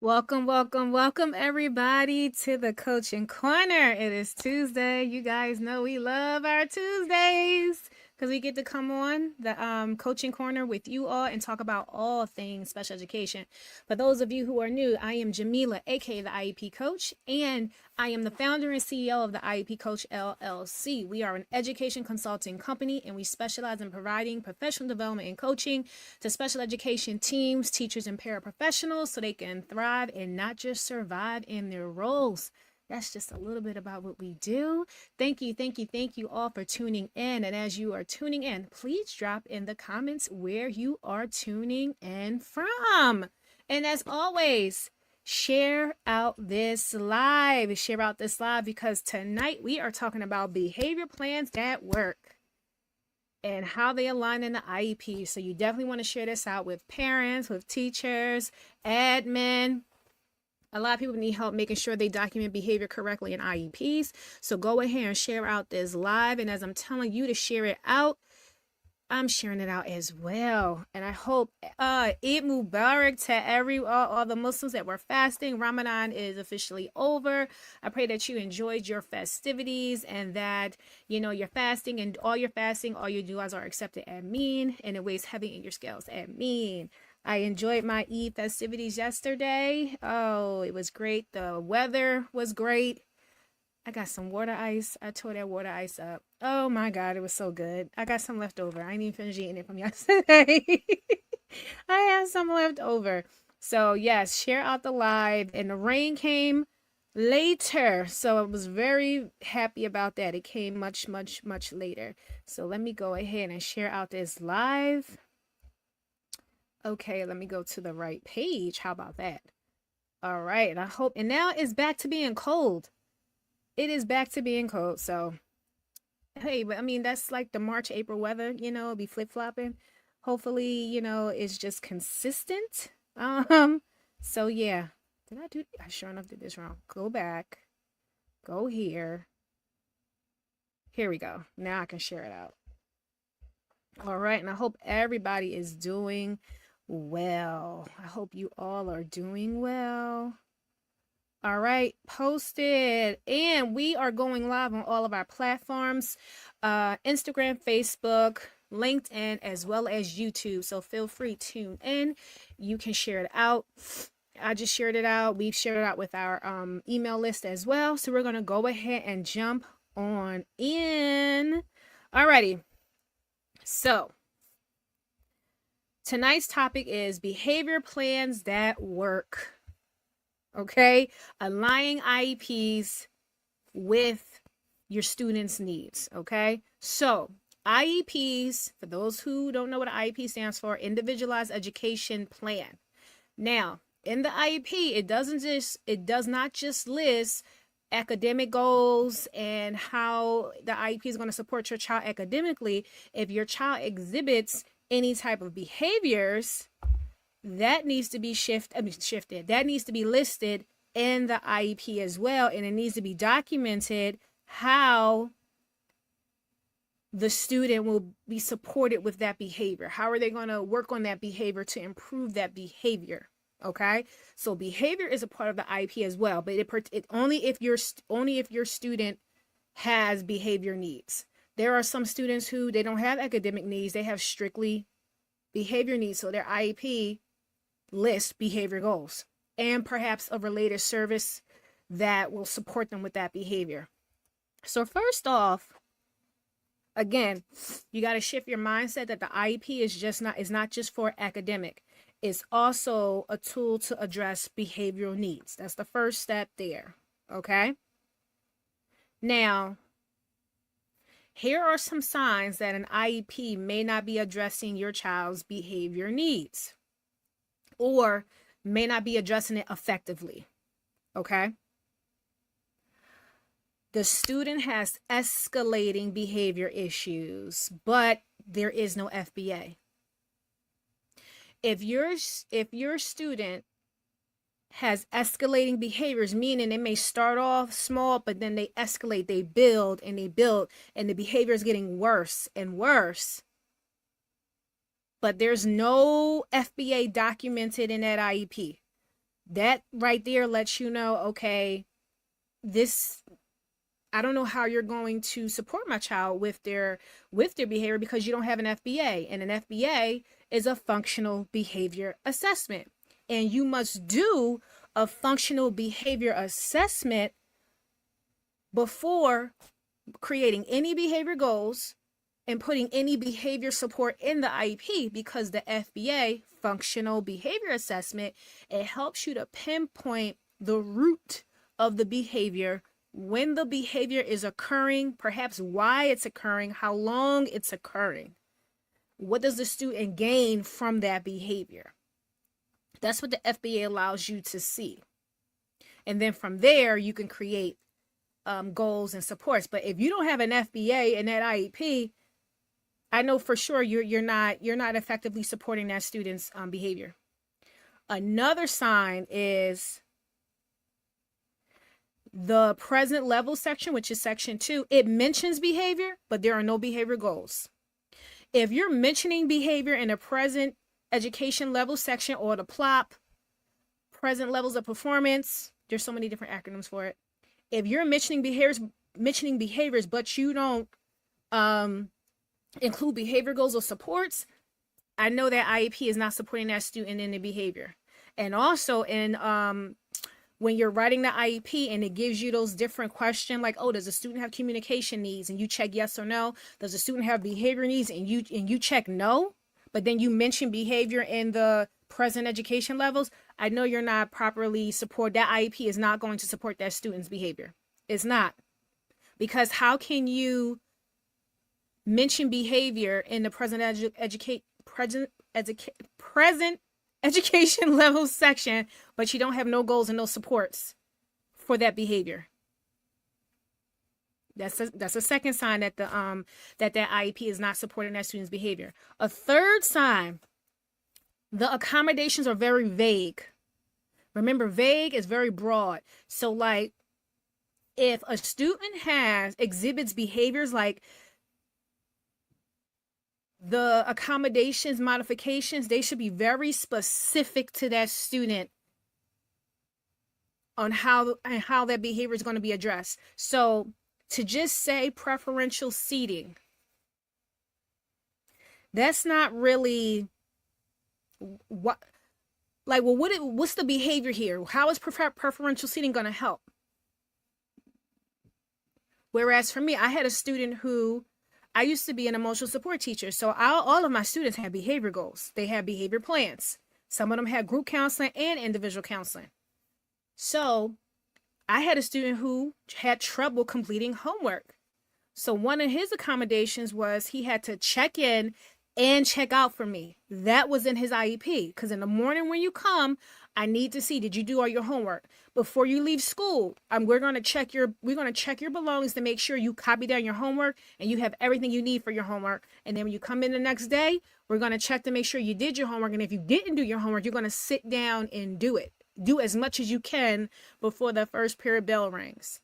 Welcome, welcome, welcome everybody to the Coaching Corner. It is Tuesday. You guys know we love our Tuesdays because we get to come on the Coaching Corner with you all and talk about all things special education. For those of you who are new, I am Jamila, aka the IEP Coach, and I am the founder and CEO of the IEP Coach LLC. We are an education consulting company and we specialize in providing professional development and coaching to special education teams, teachers, and paraprofessionals so they can thrive and not just survive in their roles. That's just a little bit about what we do. Thank you all for tuning in. And as you are tuning in, please drop in the comments where you are tuning in from. And as always, share out this live. Share out this live because tonight we are talking about behavior plans that work and how they align in the IEP. So you definitely want to share this out with parents, with teachers, admin. A lot of people need help making sure they document behavior correctly in IEPs. So go ahead and share out this live. And as I'm telling you to share it out, I'm sharing it out as well. And I hope Eid Mubarak to all the Muslims that were fasting. Ramadan is officially over. I pray that you enjoyed your festivities and that, you're fasting and all your fasting, all your du'as are accepted. Ameen. And it weighs heavy in your scales. Ameen. I enjoyed my Eid festivities yesterday. Oh, it was great. The weather was great. I got some water ice. I tore that water ice up. Oh my God, it was so good. I got some left over. I didn't even finish eating it from yesterday. I had some left over. So yes, share out the live. And the rain came later. So I was very happy about that. It came much, much, much later. So let me go ahead and share out this live. Okay, let me go to the right page. How about that? All right. And I hope, and now it's back to being cold. It is back to being cold. So, hey, but I mean, that's like the March, April weather, it'll be flip-flopping. Hopefully, it's just consistent. So yeah. I sure enough did this wrong. Go back. Go here. Here we go. Now I can share it out. All right. And I hope everybody is doing well. I hope you all are doing well. All right, posted. And we are going live on all of our platforms, Instagram, Facebook, LinkedIn, as well as YouTube. So feel free to tune in. You can share it out. I just shared it out. We've shared it out with our email list as well. So we're going to go ahead and jump on in. Alrighty. So tonight's topic is behavior plans that work. Okay, aligning IEPs with your students' needs. Okay, so IEPs, for those who don't know what an IEP stands for, Individualized Education Plan. Now, in the IEP, it does not just list academic goals and how the IEP is going to support your child academically. If your child exhibits any type of behaviors, that needs to be shifted. That needs to be listed in the IEP as well. And it needs to be documented how the student will be supported with that behavior. How are they going to work on that behavior to improve that behavior? Okay. So behavior is a part of the IEP as well, but it only if your student has behavior needs. There are some students who they don't have academic needs. They have strictly behavior needs. So their IEP list behavior goals and perhaps a related service that will support them with that behavior. So first off, again, you got to shift your mindset that the IEP is not just for academic. It's also a tool to address behavioral needs. That's the first step there. Okay. Now, here are some signs that an IEP may not be addressing your child's behavior needs, or may not be addressing it effectively. Okay. The student has escalating behavior issues, but there is no FBA. If your student has escalating behaviors, meaning it may start off small, but then they escalate, they build, and the behavior is getting worse and worse, but there's no FBA documented in that IEP. That right there lets you know, okay, this, I don't know how you're going to support my child with their behavior because you don't have an FBA, and an FBA is a functional behavior assessment. And you must do a functional behavior assessment before creating any behavior goals and putting any behavior support in the IEP, because the FBA, functional behavior assessment, it helps you to pinpoint the root of the behavior, when the behavior is occurring, perhaps why it's occurring, how long it's occurring. What does the student gain from that behavior? That's what the FBA allows you to see. And then from there, you can create goals and supports. But if you don't have an FBA in that IEP, I know for sure you're not effectively supporting that student's behavior. Another sign is the present level section, which is section 2. It mentions behavior, but there are no behavior goals. If you're mentioning behavior in the present education level section, or the PLOP, present levels of performance, there's so many different acronyms for it. If you're mentioning behaviors, but you don't include behavior goals or supports, I know that IEP is not supporting that student in the behavior. And also in when you're writing the IEP and it gives you those different questions, like, oh, does the student have communication needs, and you check yes or no. Does the student have behavior needs, and you check no, but then you mention behavior in the present education levels, I know you're not properly support. That IEP is not going to support that student's behavior. It's not. Because how can you mention behavior in the present education level section, but you don't have no goals and no supports for that behavior? That's a second sign that that IEP is not supporting that student's behavior. A third sign, the accommodations are very vague. Remember, vague is very broad. So like, if a student exhibits behaviors like the accommodations modifications, they should be very specific to that student on how that behavior is going to be addressed. So to just say preferential seating, that's not really what, like, well, what's the behavior here? How is preferential seating going to help? Whereas for me, I had a student who, I used to be an emotional support teacher. So all of my students had behavior goals. They had behavior plans. Some of them had group counseling and individual counseling. So I had a student who had trouble completing homework. So one of his accommodations was he had to check in and check out for me. That was in his IEP, because in the morning when you come, I need to see, did you do all your homework? Before you leave school, we're going to check your belongings to make sure you copy down your homework and you have everything you need for your homework. And then when you come in the next day, we're going to check to make sure you did your homework. And if you didn't do your homework, you're going to sit down and do it. Do as much as you can before the first period bell rings.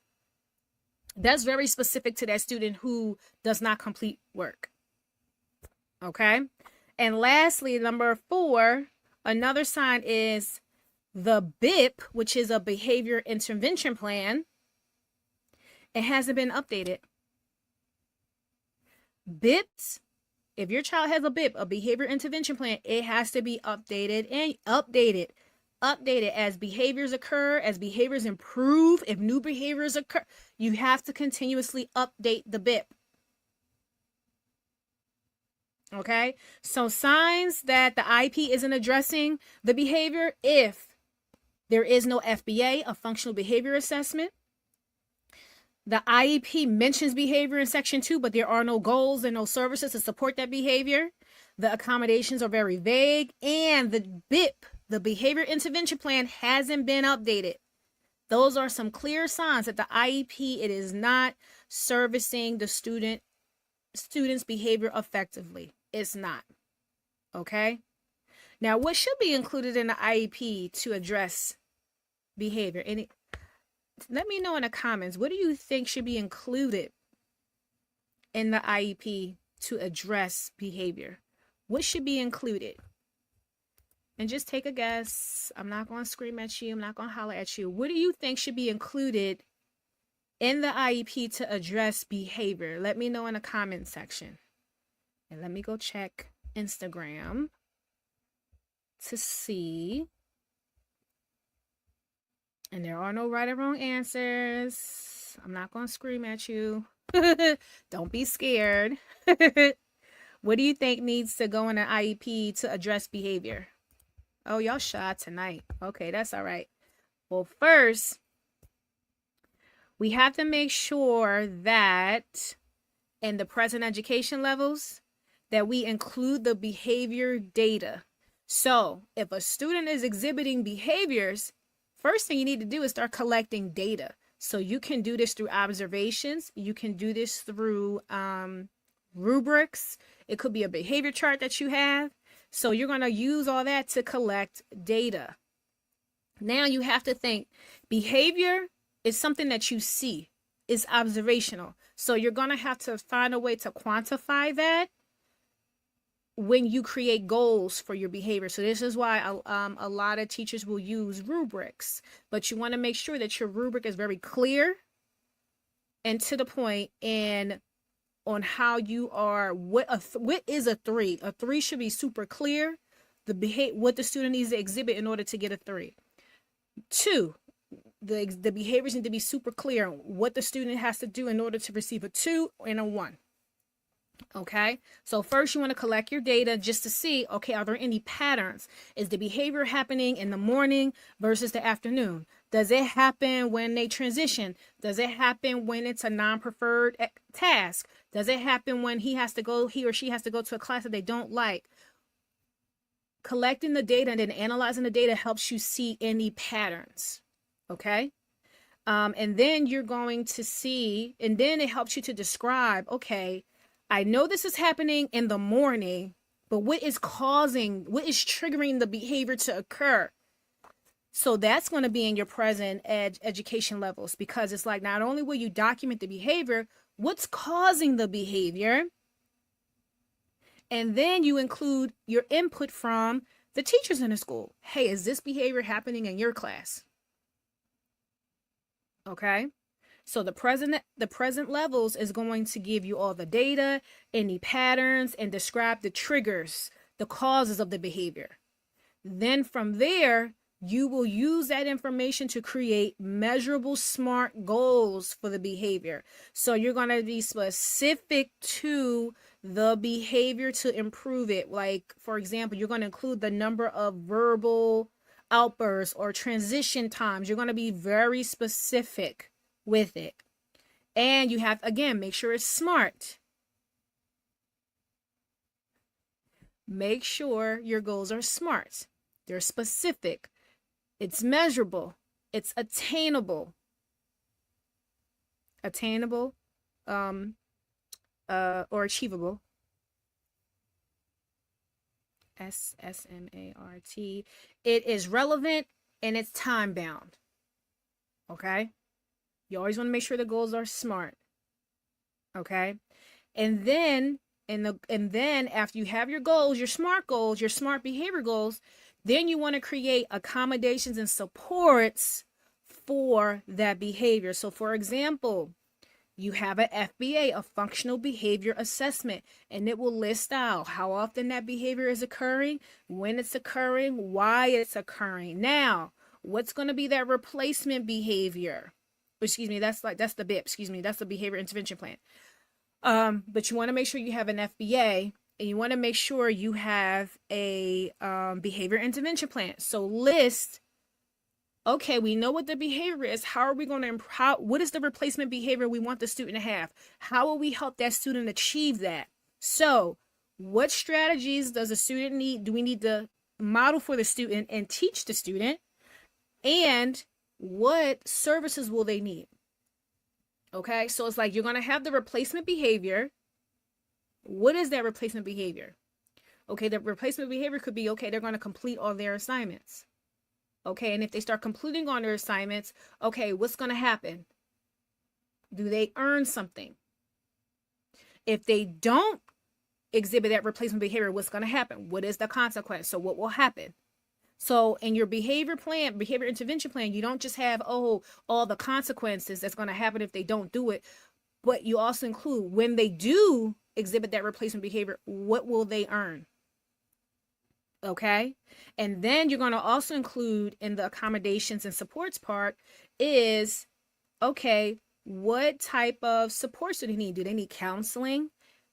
That's very specific to that student who does not complete work. Okay. And lastly, number 4, another sign is the BIP, which is a behavior intervention plan. It hasn't been updated. BIPs, if your child has a BIP, a behavior intervention plan, it has to be updated and updated as behaviors occur, as behaviors improve. If new behaviors occur, you have to continuously update the BIP. Okay, so signs that the IEP isn't addressing the behavior: if there is no FBA, a functional behavior assessment. The IEP mentions behavior in section 2, but there are no goals and no services to support that behavior. The accommodations are very vague, and the BIP, the behavior intervention plan, hasn't been updated. Those are some clear signs that the IEP, it is not servicing the student's behavior effectively. It's not. Okay. Now, what should be included in the IEP to address behavior? Let me know in the comments. What do you think should be included in the IEP to address behavior? What should be included? And just take a guess. I'm not going to scream at you. I'm not going to holler at you. What do you think should be included in the IEP to address behavior? Let me know in the comment section. And let me go check Instagram to see. And there are no right or wrong answers. I'm not going to scream at you. Don't be scared. What do you think needs to go in an IEP to address behavior? Oh, y'all shy tonight. Okay, that's all right. Well, first, we have to make sure that in the present education levels, that we include the behavior data. So if a student is exhibiting behaviors, first thing you need to do is start collecting data. So you can do this through observations. You can do this through rubrics. It could be a behavior chart that you have. So you're going to use all that to collect data. Now you have to think behavior is something that you see, is observational. So you're going to have to find a way to quantify that when you create goals for your behavior. So this is why a lot of teachers will use rubrics, but you want to make sure that your rubric is very clear and to the point and on how you are, what is a 3? A 3 should be super clear, what the student needs to exhibit in order to get a 3. 2, the behaviors need to be super clear on what the student has to do in order to receive a 2 and a 1. Okay, so first you want to collect your data just to see, okay, are there any patterns? Is the behavior happening in the morning versus the afternoon? Does it happen when they transition? Does it happen when it's a non-preferred task? Does it happen when he or she has to go to a class that they don't like? Collecting the data and then analyzing the data helps you see any patterns. Okay. And then you're going to see, and then it helps you to describe, okay, I know this is happening in the morning, but what is triggering the behavior to occur? So that's going to be in your present education levels, because it's like, not only will you document the behavior, what's causing the behavior? And then you include your input from the teachers in the school. Hey, is this behavior happening in your class? Okay. So the present levels is going to give you all the data, any patterns, and describe the triggers, the causes of the behavior. Then from there, you will use that information to create measurable SMART goals for the behavior. So you're going to be specific to the behavior to improve it. Like, for example, you're going to include the number of verbal outbursts or transition times. You're going to be very specific with it. And you have, again, make sure it's SMART. Make sure your goals are SMART. They're specific. It's measurable. It's attainable. Attainable, or achievable. SMART. It is relevant and it's time bound. Okay. You always want to make sure the goals are SMART. Okay. And then after you have your goals, your SMART behavior goals, then you want to create accommodations and supports for that behavior. So for example, you have an FBA, a functional behavior assessment, and it will list out how often that behavior is occurring, when it's occurring, why it's occurring. Now, what's going to be that replacement behavior? Excuse me, that's the BIP. Excuse me, that's the behavior intervention plan. But you want to make sure you have an FBA, and you want to make sure you have a behavior intervention plan. So list, okay, we know what the behavior is. How are we going to what is the replacement behavior we want the student to have? How will we help that student achieve that? So what strategies does the student need? Do we need to model for the student and teach the student? And what services will they need? Okay, so it's like you're going to have the replacement behavior. What is that replacement behavior? Okay, the replacement behavior could be, okay, they're going to complete all their assignments. Okay, and if they start completing on their assignments, okay, what's going to happen? Do they earn something? If they don't exhibit that replacement behavior, what's going to happen? What is the consequence? So what will happen? So in your behavior plan, behavior intervention plan, you don't just have, oh, all the consequences that's going to happen if they don't do it, but you also include when they do exhibit that replacement behavior, what will they earn? Okay. And then you're going to also include in the accommodations and supports part is, okay, what type of supports do they need? Do they need counseling?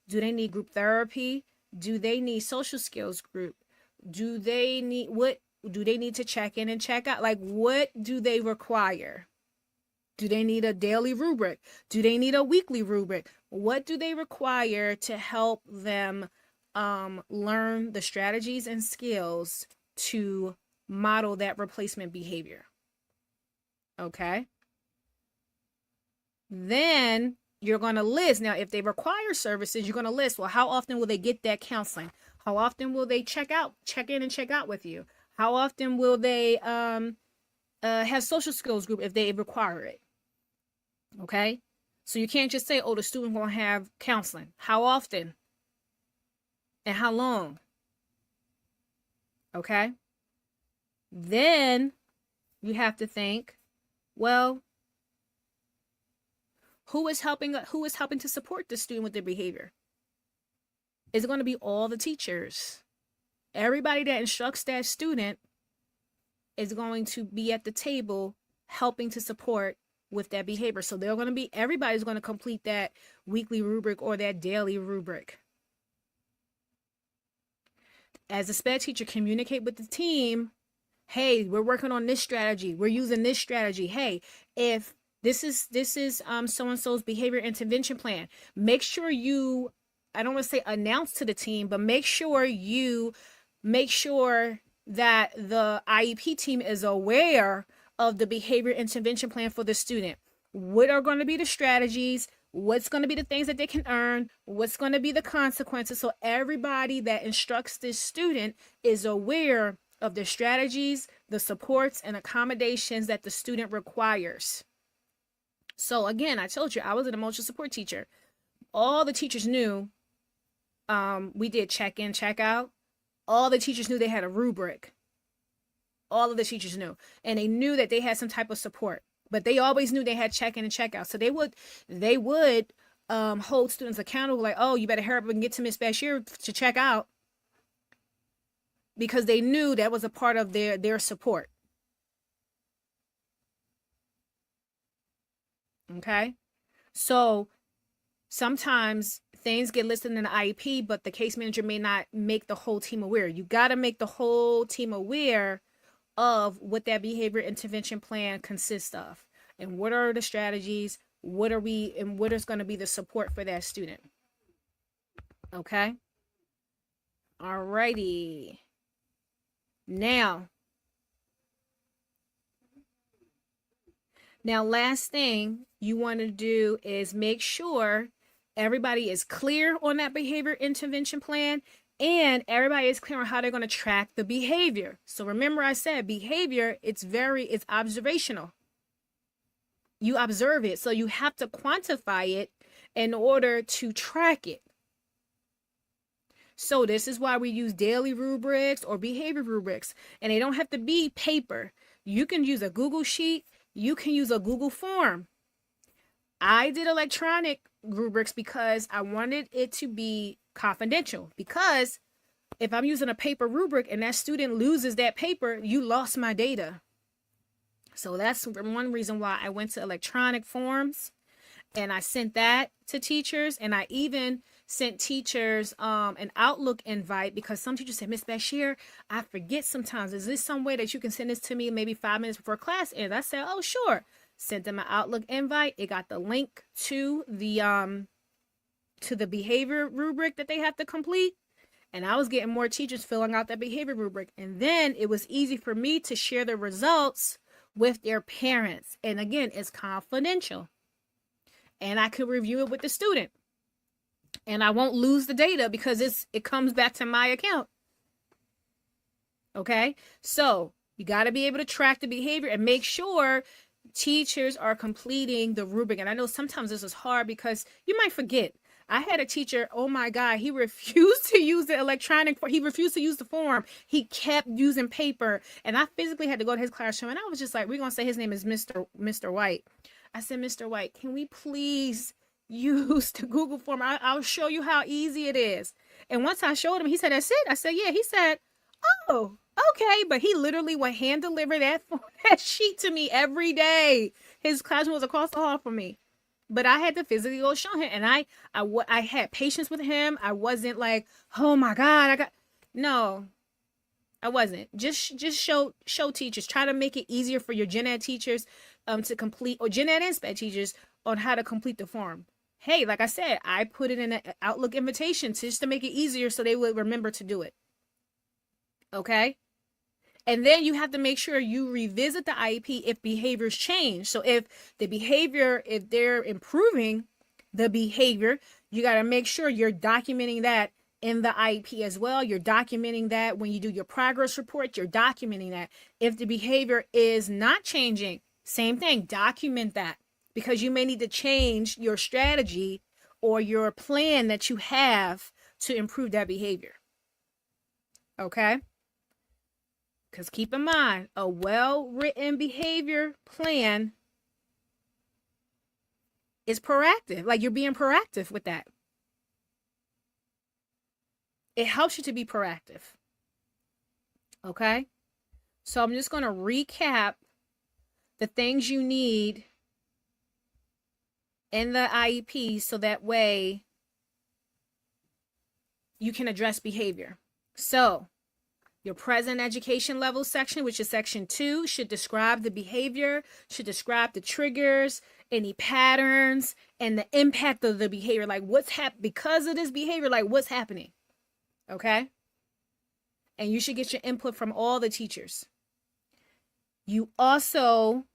Do they need group therapy? Do they need social skills group? Do they need, what do they need to check in and check out? Like, what do they require? Do they need a daily rubric? Do they need a weekly rubric? What do they require to help them learn the strategies and skills to model that replacement behavior? Okay. Then you're going to list. Now, if they require services, you're going to list, well, how often will they get that counseling? How often will they check in and check out with you? How often will they have social skills group if they require it? Okay. So you can't just say, oh, the student will have counseling. How often? And how long? Okay. Then you have to think, well, who is helping to support the student with their behavior? Is it going to be all the teachers? Everybody that instructs that student is going to be at the table helping to support with that behavior. So they're going to be, everybody's going to complete that weekly rubric or that daily rubric. As a SPED teacher, communicate with the team. Hey, we're working on this strategy. We're using this strategy. Hey, if this is so-and-so's behavior intervention plan, make sure you, I don't want to say announce to the team, but make sure that the IEP team is aware of the behavior intervention plan for the student. What are going to be the strategies? What's going to be the things that they can earn? What's going to be the consequences? So everybody that instructs this student is aware of the strategies, the supports, and accommodations that the student requires. So again, I told you I was an emotional support teacher. All the teachers knew we did check in, check out. All the teachers knew they had a rubric. All of the teachers knew. And they knew that they had some type of support. But they always knew they had check-in and check-out. So they would hold students accountable, like, oh, you better hurry up and get to Miss Bashir to check out. Because they knew that was a part of their support. Okay? So sometimes things get listed in the IEP, but the case manager may not make the whole team aware. You got to make the whole team aware of what that behavior intervention plan consists of, and what are the strategies, what is going to be the support for that student. Okay. Alrighty. Now, last thing you want to do is make sure everybody is clear on that behavior intervention plan, and everybody is clear on how they're going to track the behavior. So remember I said behavior, it's observational. You observe it. So you have to quantify it in order to track it. So this is why we use daily rubrics or behavior rubrics. And they don't have to be paper. You can use a Google Sheet. You can use a Google form. I did electronic rubrics because I wanted it to be confidential, because if I'm using a paper rubric and that student loses that paper, you lost my data. So that's one reason why I went to electronic forms, and I sent that to teachers, and I even sent teachers an Outlook invite, because some teachers said, Miss Bashir, I forget sometimes. Is this some way that you can send this to me maybe 5 minutes before class ends? I said, oh, sure. Sent them an Outlook invite. It got the link to the behavior rubric that they have to complete. And I was getting more teachers filling out that behavior rubric. And then it was easy for me to share the results with their parents. And again, it's confidential. And I could review it with the student. And I won't lose the data because it comes back to my account. Okay? So you got to be able to track the behavior and make sure teachers are completing the rubric. And I know sometimes this is hard because you might forget. I had a teacher, oh my God, he refused to use the electronic, he refused to use the form. He kept using paper. And I physically had to go to his classroom. And I was just like, we're going to say his name is Mr. White. I said, Mr. White, can we please use the Google form? I'll show you how easy it is. And once I showed him, he said, that's it. I said, yeah. He said, oh, okay. But he literally would hand deliver that sheet to me every day. His classroom was across the hall from me. But I had to physically go show him. And I had patience with him. I wasn't like, oh my God, no, I wasn't. Just show teachers. Try to make it easier for your gen ed teachers to complete, or gen ed and sped teachers, on how to complete the form. Hey, like I said, I put it in an Outlook invitation just to make it easier so they would remember to do it. Okay? And then you have to make sure you revisit the IEP if behaviors change. So if they're improving the behavior, you got to make sure you're documenting that in the IEP as well. You're documenting that when you do your progress report, you're documenting that. If the behavior is not changing, same thing, document that, because you may need to change your strategy or your plan that you have to improve that behavior. Okay? Because keep in mind, a well-written behavior plan is proactive. Like, you're being proactive with that. It helps you to be proactive. Okay? So I'm just going to recap the things you need in the IEP so that way you can address behavior. So your present education level section, which is section 2, should describe the behavior, should describe the triggers, any patterns, and the impact of the behavior. Like, what's happening because of this behavior, like what's happening. Okay? And you should get your input from all the teachers. You also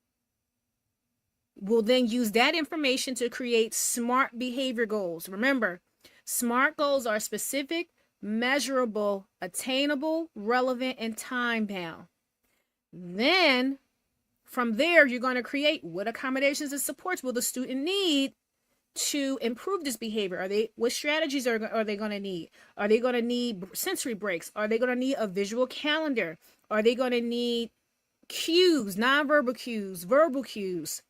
will then use that information to create SMART behavior goals. Remember, SMART goals are specific, measurable, attainable, relevant, and time-bound. Then, from there, you're going to create what accommodations and supports will the student need to improve this behavior. What strategies are they going to need? Are they going to need sensory breaks? Are they going to need a visual calendar? Are they going to need cues, nonverbal cues, verbal cues?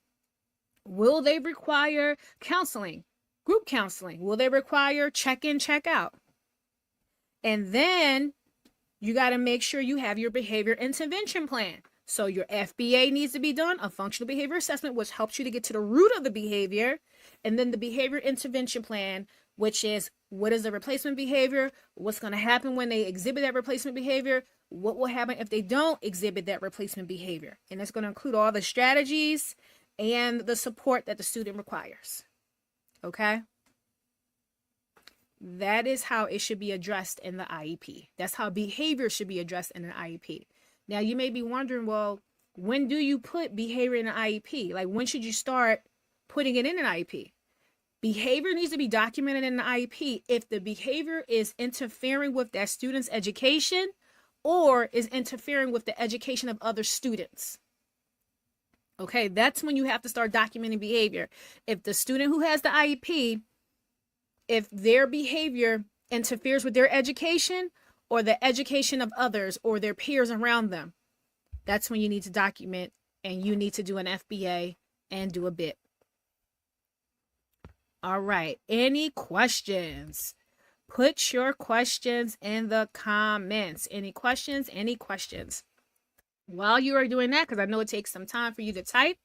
Will they require counseling, group counseling? Will they require check-in, check-out? And then you got to make sure you have your behavior intervention plan. So your FBA needs to be done, a functional behavior assessment, which helps you to get to the root of the behavior. And then the behavior intervention plan, which is what is the replacement behavior? What's going to happen when they exhibit that replacement behavior? What will happen if they don't exhibit that replacement behavior? And it's going to include all the strategies and the support that the student requires. Okay? That is how it should be addressed in the IEP. That's how behavior should be addressed in an IEP. Now, you may be wondering, well, when do you put behavior in an IEP? Like, when should you start putting it in an IEP? Behavior needs to be documented in the IEP if the behavior is interfering with that student's education or is interfering with the education of other students. Okay, that's when you have to start documenting behavior. If the student who has the IEP, if their behavior interferes with their education or the education of others or their peers around them, that's when you need to document and you need to do an FBA and do a BIP. All right, any questions? Put your questions in the comments. Any questions? Any questions? While you are doing that, because I know it takes some time for you to type,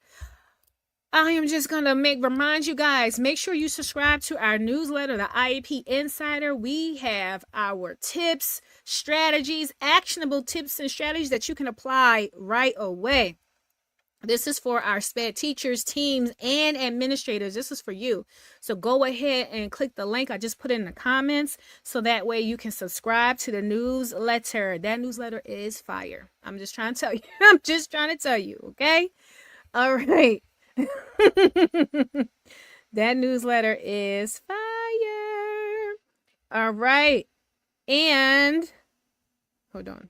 I am just going to remind you guys, make sure you subscribe to our newsletter, the IEP Insider. We have our tips, strategies, actionable tips and strategies that you can apply right away. This is for our SPED teachers, teams, and administrators. This is for you. So go ahead and click the link I just put in the comments so that way you can subscribe to the newsletter. That newsletter is fire. I'm just trying to tell you. I'm just trying to tell you, okay? All right. That newsletter is fire. All right. And hold on.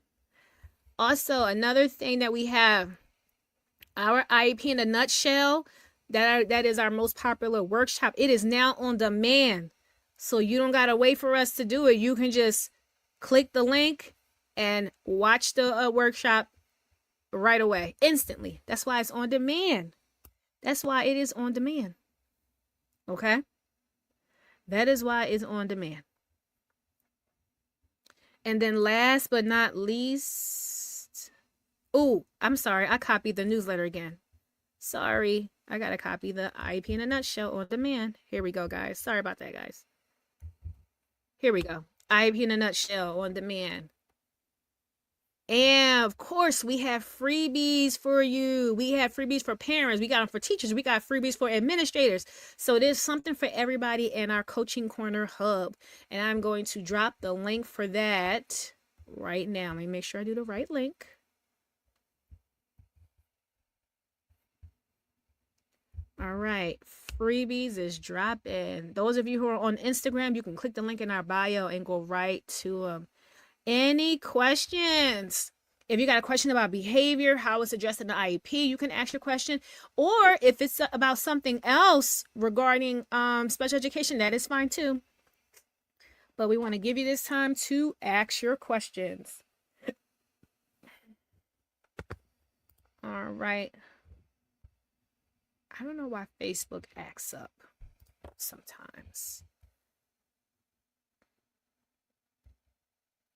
Also, another thing that we have, our IEP in a nutshell, that is our most popular workshop. It is now on demand. So you don't got to wait for us to do it. You can just click the link and watch the workshop right away, instantly. That's why it's on demand. That's why it is on demand. Okay? That is why it's on demand. And then last but not least, oh, I'm sorry. I copied the newsletter again. Sorry. I got to copy the IEP in a nutshell on demand. Here we go, guys. Sorry about that, guys. Here we go. IEP in a nutshell on demand. And of course, we have freebies for you. We have freebies for parents. We got them for teachers. We got freebies for administrators. So there's something for everybody in our Coaching Corner Hub. And I'm going to drop the link for that right now. Let me make sure I do the right link. All right. Freebies is dropping. Those of you who are on Instagram, you can click the link in our bio and go right to them. Any questions? If you got a question about behavior, how it's addressed in the IEP, you can ask your question. Or if it's about something else regarding special education, that is fine too. But we want to give you this time to ask your questions. All right. I don't know why Facebook acts up sometimes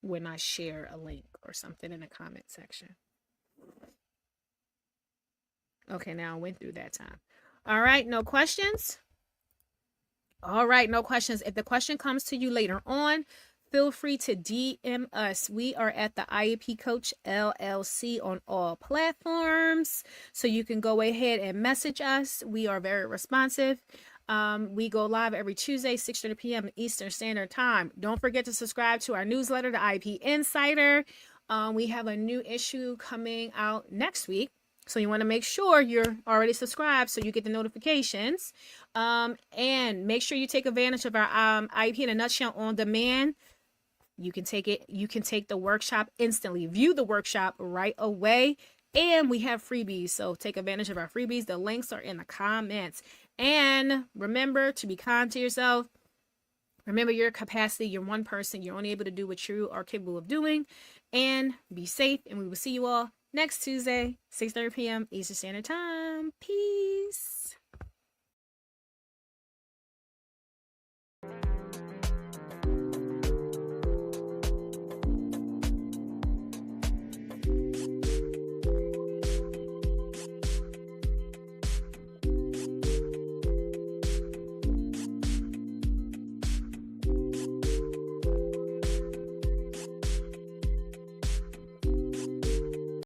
when I share a link or something in the comment section. Okay, now I went through that time. All right, no questions? All right, no questions. If the question comes to you later on, feel free to DM us. We are at the IEP Coach LLC on all platforms. So you can go ahead and message us. We are very responsive. We go live every Tuesday, 6:30 p.m. Eastern Standard Time. Don't forget to subscribe to our newsletter, the IEP Insider. We have a new issue coming out next week. So you want to make sure you're already subscribed so you get the notifications. And make sure you take advantage of our IEP in a nutshell on demand. You can take it. You can take the workshop instantly. View the workshop right away. And we have freebies. So take advantage of our freebies. The links are in the comments. And remember to be kind to yourself. Remember your capacity. You're one person. You're only able to do what you are capable of doing. And be safe. And we will see you all next Tuesday, 6:30 p.m. Eastern Standard Time. Peace.